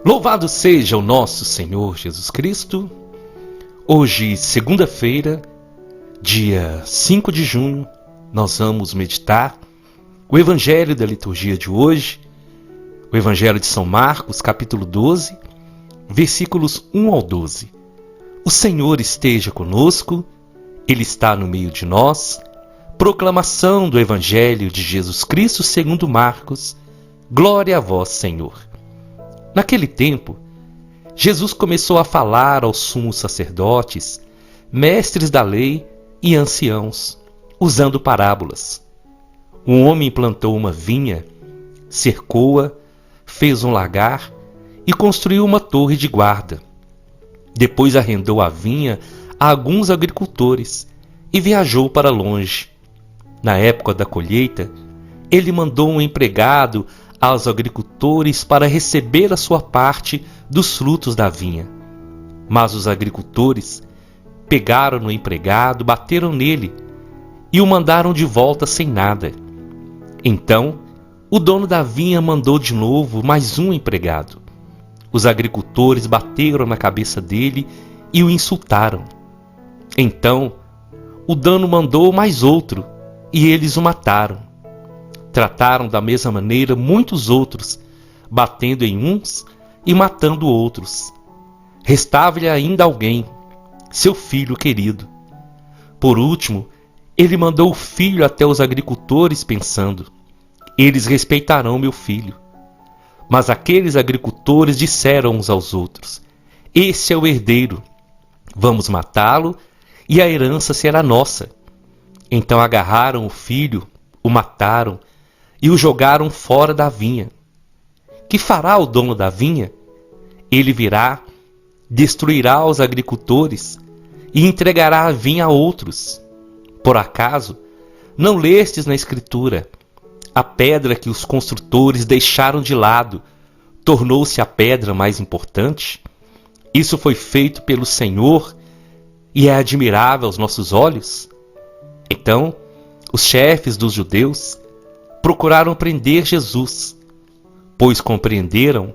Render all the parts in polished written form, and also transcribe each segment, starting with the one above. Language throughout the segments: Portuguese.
Louvado seja o nosso Senhor Jesus Cristo. Hoje, segunda-feira, dia 5 de junho, nós vamos meditar o Evangelho da liturgia de hoje, o Evangelho de São Marcos, capítulo 12, versículos 1 ao 12. O Senhor esteja conosco, Ele está no meio de nós. Proclamação do Evangelho de Jesus Cristo segundo Marcos. Glória a vós, Senhor. Naquele tempo, Jesus começou a falar aos sumos sacerdotes, mestres da lei e anciãos, usando parábolas. Um homem plantou uma vinha, cercou-a, fez um lagar e construiu uma torre de guarda. Depois arrendou a vinha a alguns agricultores e viajou para longe. Na época da colheita, ele mandou um empregado aos agricultores para receber a sua parte dos frutos da vinha. Mas os agricultores pegaram no empregado, bateram nele e o mandaram de volta sem nada. Então, o dono da vinha mandou de novo mais um empregado. Os agricultores bateram na cabeça dele e o insultaram. Então, o dono mandou mais outro e eles o mataram. Trataram da mesma maneira muitos outros, batendo em uns e matando outros. Restava-lhe ainda alguém, seu filho querido. Por último, ele mandou o filho até os agricultores, pensando: eles respeitarão meu filho. Mas aqueles agricultores disseram uns aos outros: esse é o herdeiro, vamos matá-lo e a herança será nossa. Então agarraram o filho, o mataram e o jogaram fora da vinha. Que fará o dono da vinha? Ele virá, destruirá os agricultores e entregará a vinha a outros. Por acaso, não lestes na Escritura: a pedra que os construtores deixaram de lado tornou-se a pedra mais importante? Isso foi feito pelo Senhor e é admirável aos nossos olhos? Então, os chefes dos judeus procuraram prender Jesus, pois compreenderam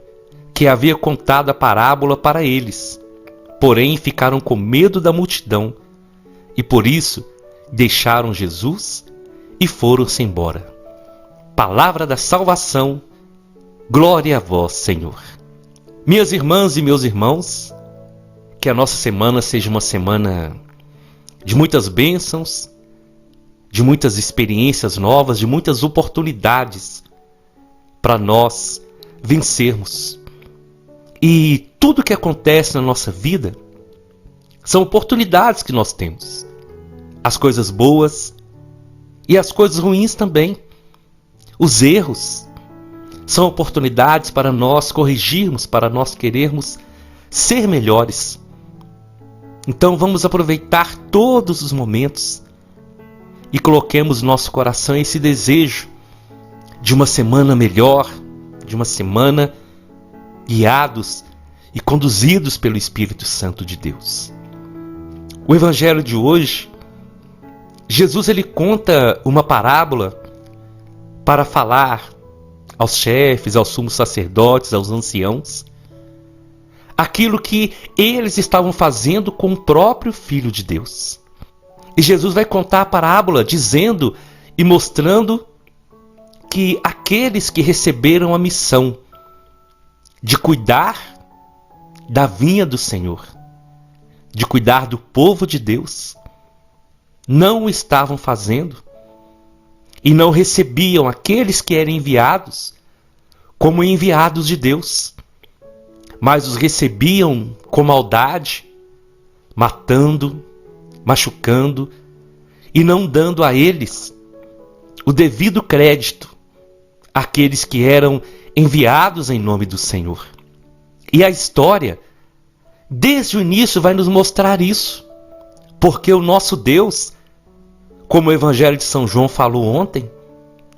que havia contado a parábola para eles. Porém, ficaram com medo da multidão e, por isso, deixaram Jesus e foram-se embora. Palavra da salvação, glória a vós, Senhor. Minhas irmãs e meus irmãos, que a nossa semana seja uma semana de muitas bênçãos, de muitas experiências novas, de muitas oportunidades para nós vencermos. E tudo que acontece na nossa vida são oportunidades que nós temos. As coisas boas e as coisas ruins também. Os erros são oportunidades para nós corrigirmos, para nós querermos ser melhores. Então vamos aproveitar todos os momentos e coloquemos no nosso coração esse desejo de uma semana melhor, de uma semana guiados e conduzidos pelo Espírito Santo de Deus. O Evangelho de hoje, Jesus ele conta uma parábola para falar aos chefes, aos sumos sacerdotes, aos anciãos, aquilo que eles estavam fazendo com o próprio Filho de Deus. E Jesus vai contar a parábola dizendo e mostrando que aqueles que receberam a missão de cuidar da vinha do Senhor, de cuidar do povo de Deus, não o estavam fazendo e não recebiam aqueles que eram enviados como enviados de Deus, mas os recebiam com maldade, matando, machucando e não dando a eles o devido crédito àqueles que eram enviados em nome do Senhor. E a história, desde o início, vai nos mostrar isso, porque o nosso Deus, como o Evangelho de São João falou ontem,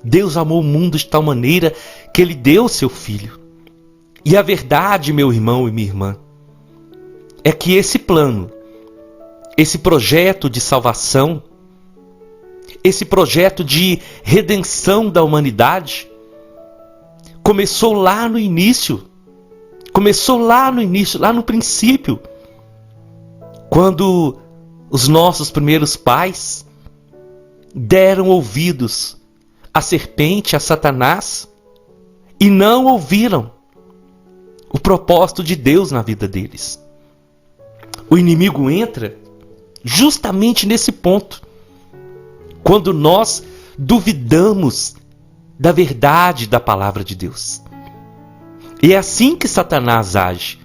Deus amou o mundo de tal maneira que Ele deu o seu Filho. E a verdade, meu irmão e minha irmã, é que esse plano, esse projeto de salvação, esse projeto de redenção da humanidade, começou lá no início, Começou lá no início, lá no princípio, quando os nossos primeiros pais deram ouvidos à serpente, a Satanás, e não ouviram o propósito de Deus na vida deles. O inimigo entra justamente nesse ponto, quando nós duvidamos da verdade da palavra de Deus. E é assim que Satanás age.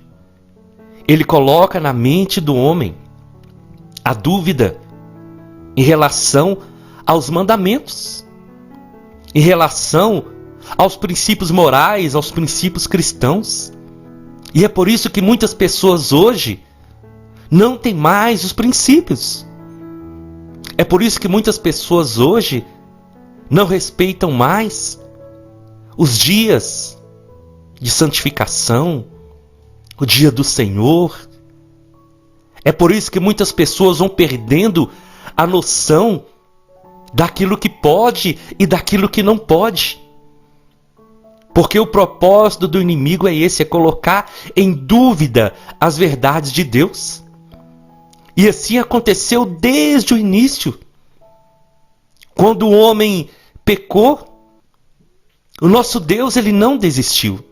Ele coloca na mente do homem a dúvida em relação aos mandamentos, em relação aos princípios morais, aos princípios cristãos. E é por isso que muitas pessoas hoje não têm mais os princípios. É por isso que muitas pessoas hoje não respeitam mais os dias de santificação, o dia do Senhor. É por isso que muitas pessoas vão perdendo a noção daquilo que pode e daquilo que não pode. Porque o propósito do inimigo é esse, é colocar em dúvida as verdades de Deus. E assim aconteceu desde o início. Quando o homem pecou, o nosso Deus, ele não desistiu.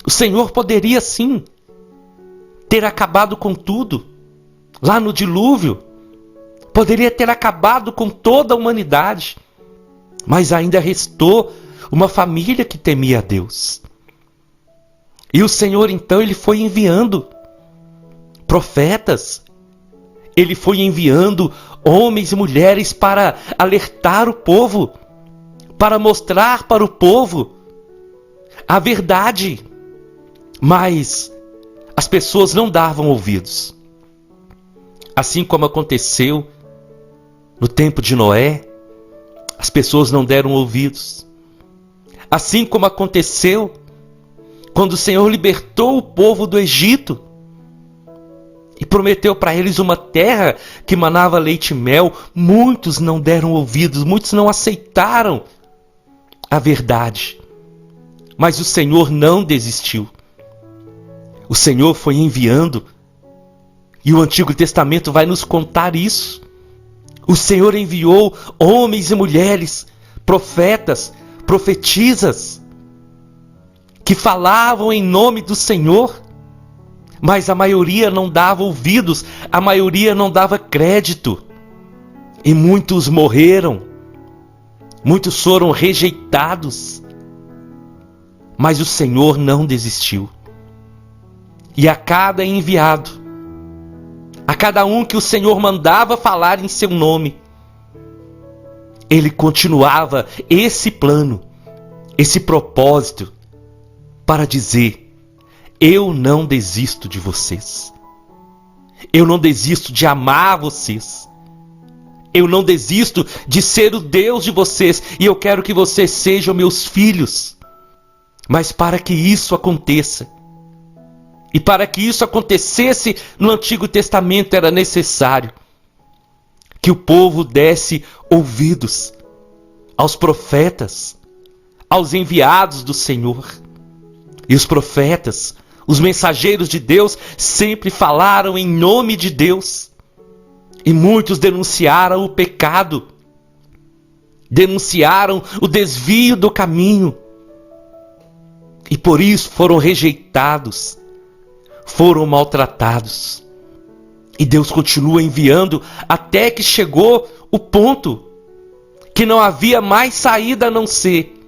O Senhor poderia sim ter acabado com tudo. Lá no dilúvio, poderia ter acabado com toda a humanidade. Mas ainda restou uma família que temia a Deus. E o Senhor então, ele foi enviando profetas. Ele foi enviando homens e mulheres para alertar o povo, para mostrar para o povo a verdade. Mas as pessoas não davam ouvidos. Assim como aconteceu no tempo de Noé, as pessoas não deram ouvidos. Assim como aconteceu quando o Senhor libertou o povo do Egito e prometeu para eles uma terra que manava leite e mel, muitos não deram ouvidos, muitos não aceitaram a verdade. Mas o Senhor não desistiu. O Senhor foi enviando, e o Antigo Testamento vai nos contar isso. O Senhor enviou homens e mulheres, profetas, profetisas, que falavam em nome do Senhor, mas a maioria não dava ouvidos, a maioria não dava crédito. E muitos morreram, muitos foram rejeitados, mas o Senhor não desistiu. E a cada enviado, a cada um que o Senhor mandava falar em seu nome, ele continuava esse plano, esse propósito, para dizer: eu não desisto de vocês. Eu não desisto de amar vocês. Eu não desisto de ser o Deus de vocês. E eu quero que vocês sejam meus filhos. Mas para que isso aconteça, e para que isso acontecesse no Antigo Testamento, era necessário que o povo desse ouvidos aos profetas, aos enviados do Senhor. E os profetas, os mensageiros de Deus, sempre falaram em nome de Deus. E muitos denunciaram o pecado, denunciaram o desvio do caminho. E por isso foram rejeitados, foram maltratados. E Deus continua enviando até que chegou o ponto que não havia mais saída a não ser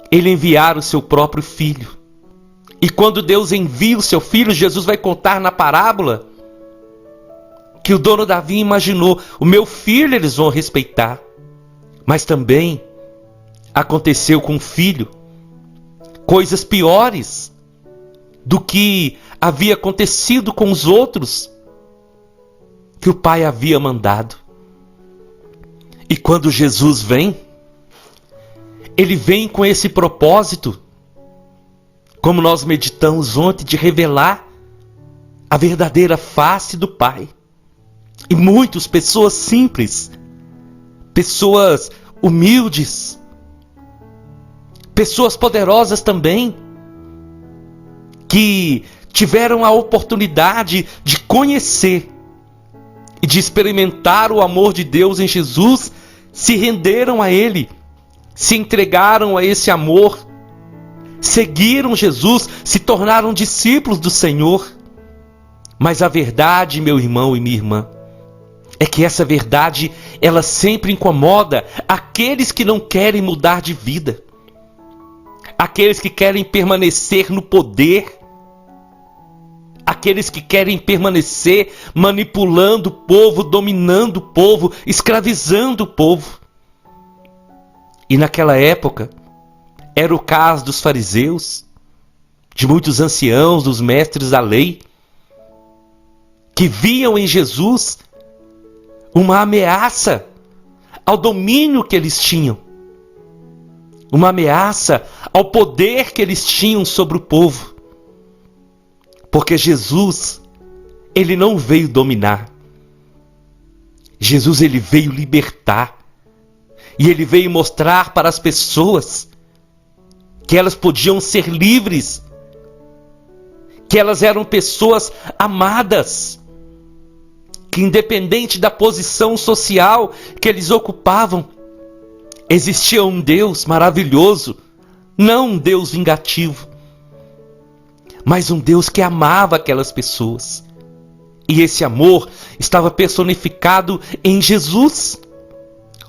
Ele enviar o seu próprio filho. E quando Deus envia o seu filho, Jesus vai contar na parábola que o dono Davi imaginou: o meu filho eles vão respeitar. Mas também aconteceu com o filho coisas piores do que havia acontecido com os outros que o pai havia mandado. E quando Jesus vem, ele vem com esse propósito, como nós meditamos ontem, de revelar a verdadeira face do Pai. E muitas pessoas simples, pessoas humildes, pessoas poderosas também, que tiveram a oportunidade de conhecer e de experimentar o amor de Deus em Jesus, se renderam a Ele, se entregaram a esse amor, seguiram Jesus, se tornaram discípulos do Senhor. Mas a verdade, meu irmão e minha irmã, é que essa verdade, ela sempre incomoda aqueles que não querem mudar de vida, aqueles que querem permanecer no poder, aqueles que querem permanecer manipulando o povo, dominando o povo, escravizando o povo. E naquela época, era o caso dos fariseus, de muitos anciãos, dos mestres da lei, que viam em Jesus uma ameaça ao domínio que eles tinham, uma ameaça ao poder que eles tinham sobre o povo. Porque Jesus, ele não veio dominar. Jesus, ele veio libertar. E ele veio mostrar para as pessoas que elas podiam ser livres, que elas eram pessoas amadas, que independente da posição social que eles ocupavam, existia um Deus maravilhoso, não um Deus vingativo, mas um Deus que amava aquelas pessoas. E esse amor estava personificado em Jesus.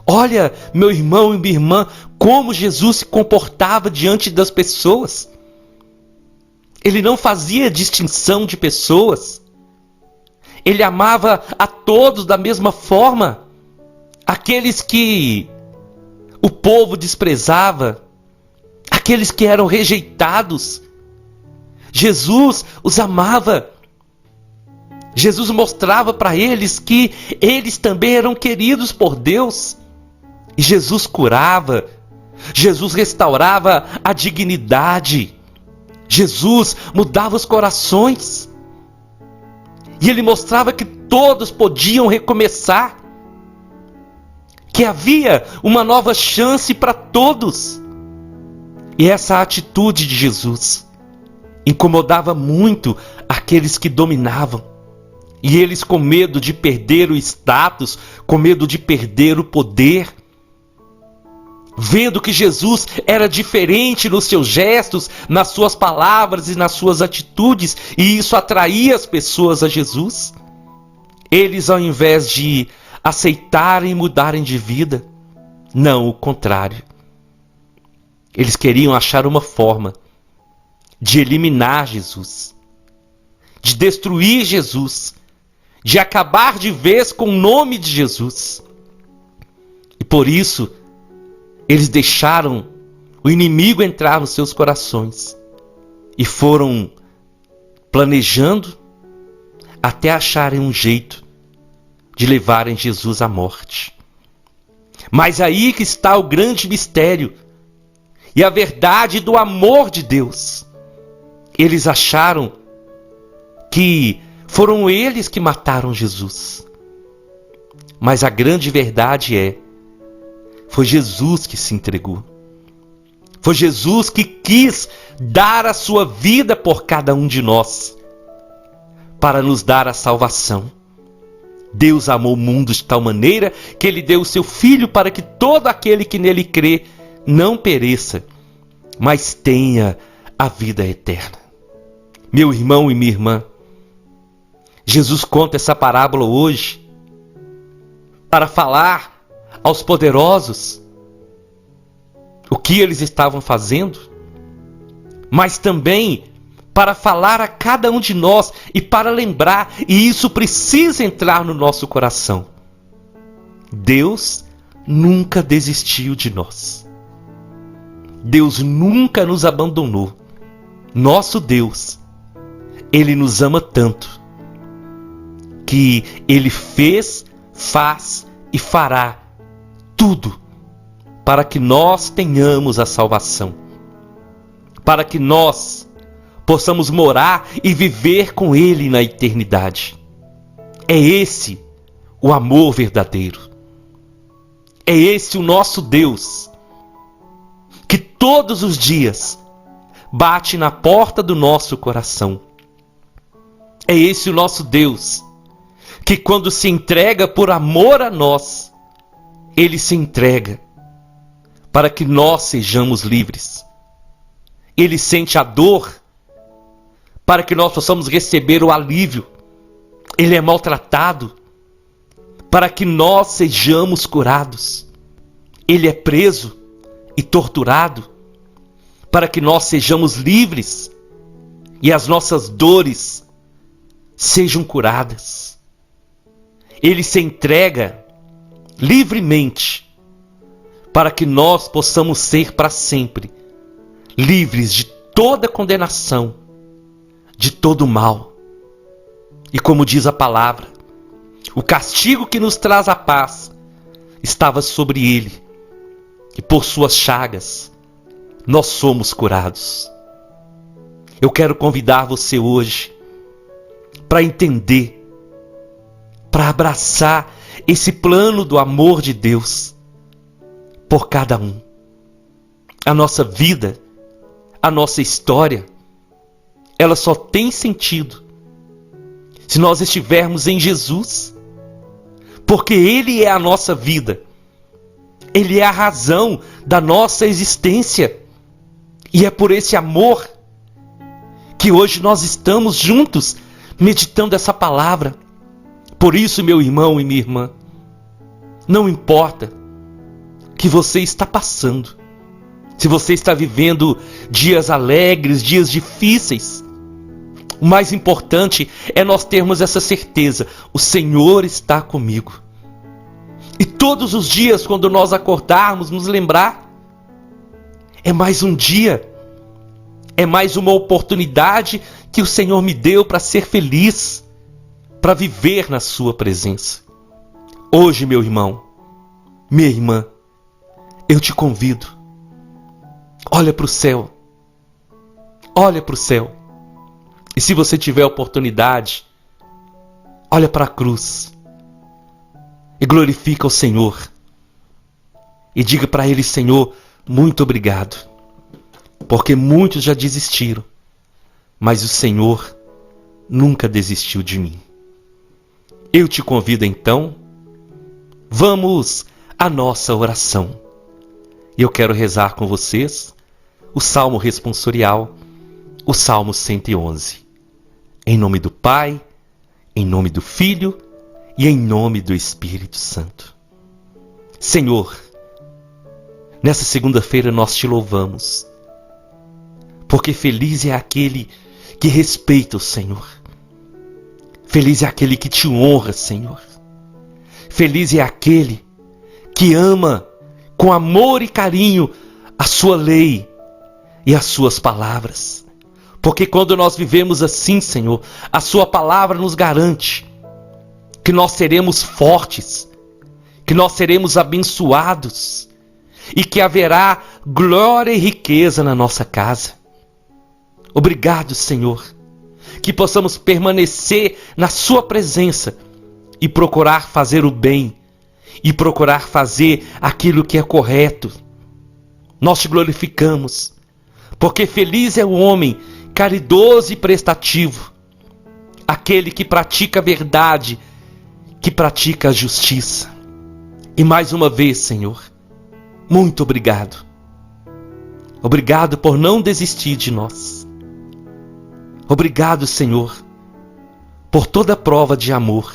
Olha, meu irmão e minha irmã, como Jesus se comportava diante das pessoas. Ele não fazia distinção de pessoas. Ele amava a todos da mesma forma. Aqueles que o povo desprezava, aqueles que eram rejeitados, Jesus os amava. Jesus mostrava para eles que eles também eram queridos por Deus. E Jesus curava, Jesus restaurava a dignidade, Jesus mudava os corações. E ele mostrava que todos podiam recomeçar, que havia uma nova chance para todos. E essa atitude de Jesus incomodava muito aqueles que dominavam. E eles, com medo de perder o status, com medo de perder o poder, vendo que Jesus era diferente nos seus gestos, nas suas palavras e nas suas atitudes, e isso atraía as pessoas a Jesus, eles, ao invés de aceitarem e mudarem de vida, não, o contrário. Eles queriam achar uma forma de eliminar Jesus, de destruir Jesus, de acabar de vez com o nome de Jesus. E por isso, eles deixaram o inimigo entrar nos seus corações e foram planejando até acharem um jeito de levarem Jesus à morte. Mas aí que está o grande mistério e a verdade do amor de Deus. Eles acharam que foram eles que mataram Jesus. Mas a grande verdade foi Jesus que se entregou. Foi Jesus que quis dar a sua vida por cada um de nós, para nos dar a salvação. Deus amou o mundo de tal maneira que Ele deu o seu Filho para que todo aquele que nele crê não pereça, mas tenha a vida eterna. Meu irmão e minha irmã, Jesus conta essa parábola hoje para falar aos poderosos o que eles estavam fazendo, mas também para falar a cada um de nós e para lembrar, e isso precisa entrar no nosso coração: Deus nunca desistiu de nós. Deus nunca nos abandonou. Nosso Deus, Ele nos ama tanto que Ele fez, faz e fará tudo para que nós tenhamos a salvação, para que nós possamos morar e viver com Ele na eternidade. É esse o amor verdadeiro. É esse o nosso Deus, que todos os dias bate na porta do nosso coração. É esse o nosso Deus, que quando se entrega por amor a nós, Ele se entrega para que nós sejamos livres. Ele sente a dor para que nós possamos receber o alívio. Ele é maltratado para que nós sejamos curados. Ele é preso e torturado para que nós sejamos livres e as nossas dores sejam curadas. Ele se entrega livremente para que nós possamos ser para sempre livres de toda condenação, de todo mal. E como diz a palavra, o castigo que nos traz a paz estava sobre ele, e por suas chagas nós somos curados. Eu quero convidar você hoje para entender, para abraçar esse plano do amor de Deus por cada um. A nossa vida, a nossa história, ela só tem sentido se nós estivermos em Jesus, porque Ele é a nossa vida, Ele é a razão da nossa existência, e é por esse amor que hoje nós estamos juntos meditando essa palavra. Por isso, meu irmão e minha irmã, não importa o que você está passando, se você está vivendo dias alegres, dias difíceis, o mais importante é nós termos essa certeza: o Senhor está comigo. E todos os dias, quando nós acordarmos, nos lembrar, é mais um dia, é mais uma oportunidade que o Senhor me deu para ser feliz, para viver na sua presença. Hoje, meu irmão, minha irmã, eu te convido, olha para o céu, olha para o céu. E se você tiver oportunidade, olha para a cruz e glorifica o Senhor. E diga para Ele: Senhor, muito obrigado, porque muitos já desistiram, mas o Senhor nunca desistiu de mim. Eu te convido então, vamos à nossa oração. Eu quero rezar com vocês o Salmo responsorial, o Salmo 111. Em nome do Pai, em nome do Filho e em nome do Espírito Santo. Senhor, nessa segunda-feira nós te louvamos, porque feliz é aquele que respeita o Senhor. Feliz é aquele que te honra, Senhor. Feliz é aquele que ama com amor e carinho a sua lei e as suas palavras. Porque quando nós vivemos assim, Senhor, a sua palavra nos garante que nós seremos fortes, que nós seremos abençoados e que haverá glória e riqueza na nossa casa. Obrigado, Senhor, que possamos permanecer na sua presença e procurar fazer o bem e procurar fazer aquilo que é correto. Nós te glorificamos, porque feliz é o homem caridoso e prestativo, aquele que pratica a verdade, que pratica a justiça. E mais uma vez, Senhor, muito obrigado. Obrigado por não desistir de nós. Obrigado, Senhor, por toda prova de amor,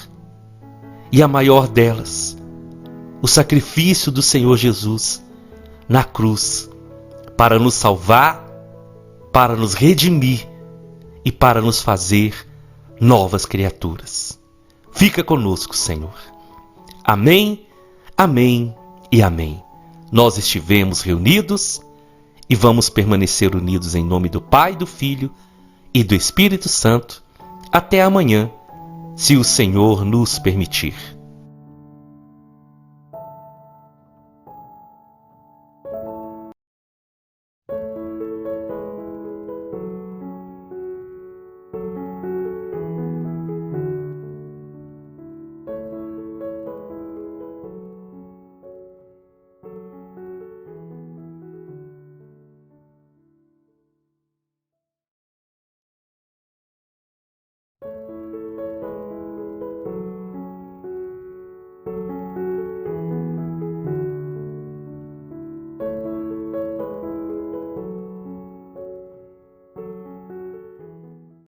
e a maior delas, o sacrifício do Senhor Jesus na cruz, para nos salvar, para nos redimir e para nos fazer novas criaturas. Fica conosco, Senhor. Amém, amém e amém. Nós estivemos reunidos e vamos permanecer unidos em nome do Pai, do Filho e do Espírito Santo até amanhã, se o Senhor nos permitir.